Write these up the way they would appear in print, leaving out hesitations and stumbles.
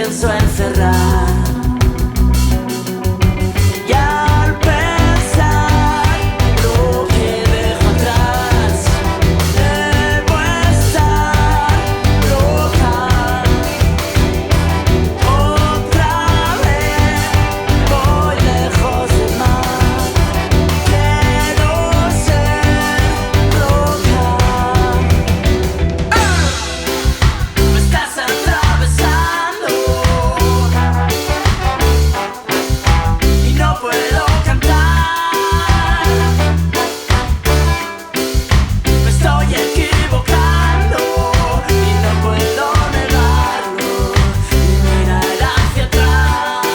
pienso encerrar. Y al pensar lo que dejo atrás, debo estar loca. Otra vez voy lejos del mar. Quiero ser loca. Me estás atravesando y no puedo cantar. Me estoy equivocando y no puedo negarlo y mirar hacia atrás.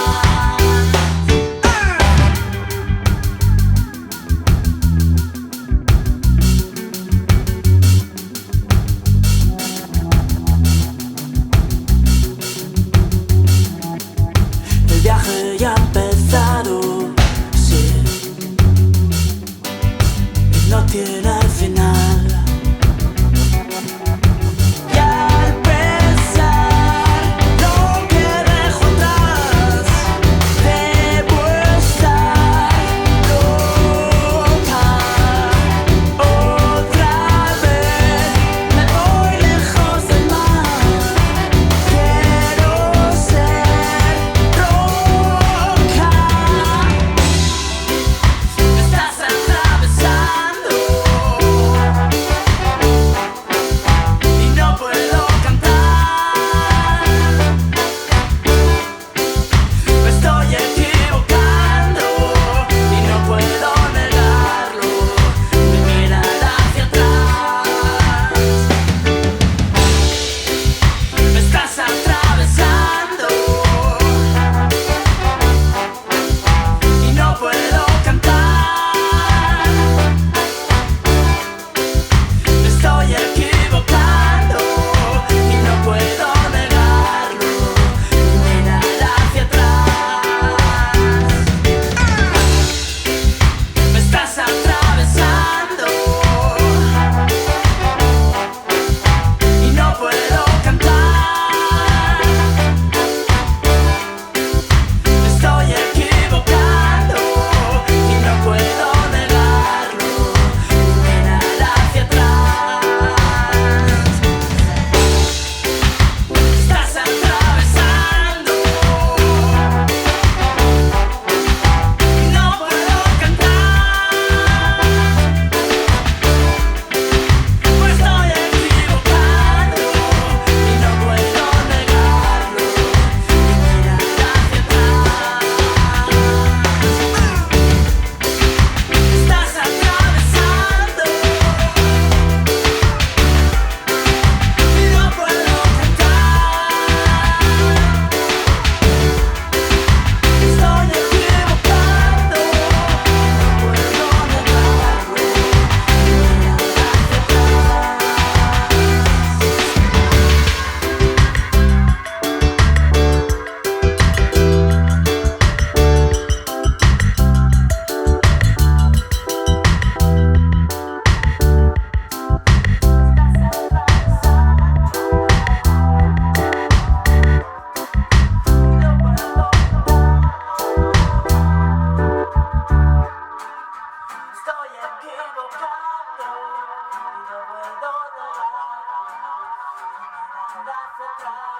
El viaje ya ha empezado, sí, y no tiene final. Y al pensar lo que dejo atrás, debo estar loca. Otra vez me voy lejos del mar. Quiero ser loca. Me estás atravesando y no puedo cantar. Me estoy equivocando y no puedo negarlo ni mirar hacia atrás. Me estás atravesando y no puedo cantar. Me estoy equivocando y no puedo negarlo ni mirar hacia atrás. Me estás atravesando y no puedo cantar. Me estoy equivocando y no puedo negarlo ni mirar hacia atrás. Me estás atravesando y no puedo cantar. Me estoy equivocando y no puedo negarlo ni mirar hacia atrás. Me estás atravesando y no puedo cantar. Me estoy equivocando y no puedo negarlo ni mirar estoy equivocando y no puedo negarlo ni mirar hacia atrás.